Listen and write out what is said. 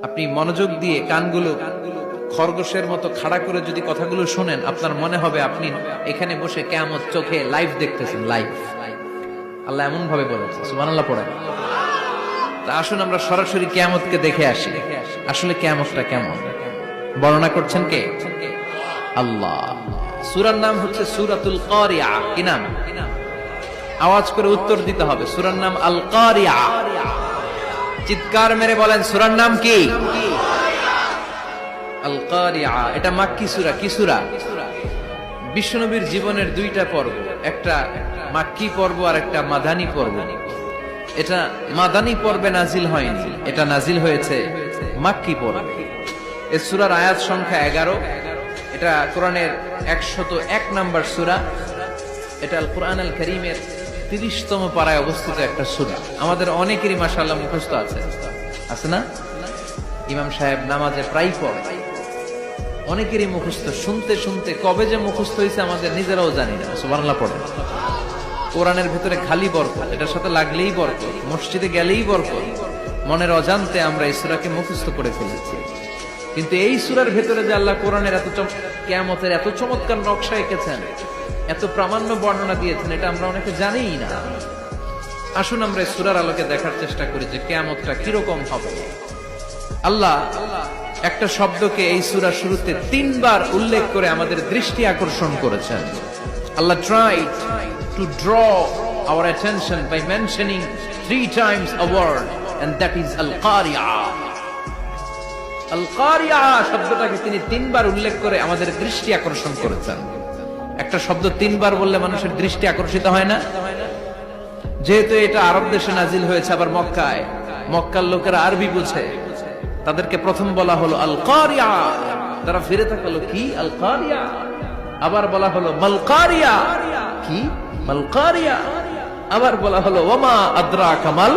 আপনি মনোযোগ দিয়ে কানগুলো খরগোশের মতো খাড়া করে যদি কথাগুলো শোনেন, আপনার মনে হবে আপনি এখানে বসে কিয়ামত চোখে লাইভ দেখতেছেন। লাইভ আল্লাহ এমন ভাবে বলেছে, সুবহানাল্লাহ পড়েন। তা আসুন আমরা সরাসরি কিয়ামতকে দেখে আসি। আসলে কিয়ামতটা কেমন বর্ণনা করছেন কে? আল্লাহ। সূরার নাম হচ্ছে সূরাতুল কারিয়া। কি নাম? আওয়াজ করে উত্তর দিতে হবে। সূরার নাম আল কারিয়া। চিৎকার মেরে বলেন সূরার নাম কি? আল কারিয়া। এটা মাক্কি সূরা। কি সূরা? বিশ্বনবীর জীবনের দুইটা পর্ব, একটা মাক্কি পর্ব আর একটা মাদানী পর্ব। এটা মাদানী পর্বে নাজিল হয়নি, এটা নাজিল হয়েছে মাক্কি পর্বে। এই সূরার আয়াত সংখ্যা 11। এটা কোরআনের 101 নম্বর সূরা। এটা আল কুরআন আল কারীমের 30তম পারায় অবস্থিত একটা সূরা। আমাদের অনেকেরই মাশাআল্লাহ মুখস্থ আছে, আছে না? ইমাম সাহেব নামাজে প্রায় পড়ে, অনেকেরই মুখস্থ। শুনতে শুনতে কবে যে মুখস্থ হয়েছে আমাদের নিজেরাও জানি না। সুবহানাল্লাহ পড়েন। কোরআনের ভেতরে খালি বরকত, এটার সাথে লাগলেই বরকত, মসজিদে গেলেই বরকত। মনের অজান্তে আমরা এই সূরাকে মুখস্থ করে ফেলেছি। কিন্তু এই সূরার ভেতরে যে আল্লাহ কোরআনের কিয়ামতের এত চমৎকার নকশা এঁকেছেন, এত প্রামাণ্য বর্ণনা দিয়েছেন, এটা আমরা অনেকে জানিই না। আসুন আমরা এই সূরার আলোকে দেখার চেষ্টা করি যে কিয়ামতটা কিরকম হবে। আল্লাহ একটা শব্দকে এই সূরার শুরুতে 3 বার উল্লেখ করে আমাদের দৃষ্টি আকর্ষণ করেছেন। আল্লাহ tried to draw our attention by mentioning 3 times a word, and that is al-qari'ah. al-qari'ah শব্দটাকে তিনি 3 বার উল্লেখ করে আমাদের দৃষ্টি আকর্ষণ করেছেন। একটা শব্দ 3 বার বললে মানুষের দৃষ্টি আকর্ষিত হয় না? যেহেতু এটা আরব দেশে নাজিল হয়েছে, আবার মক্কায়, মক্কার লোকেরা আরবি বুঝে, তাদেরকে প্রথম বলা হলো আল কারিয়া। তারা ফিরে তাকালো, কি আল কারিয়া? আবার বলা হলো মাল কারিয়া। কি মাল কারিয়া? আবার বলা হলো ওয়ামা আদরাকা মাল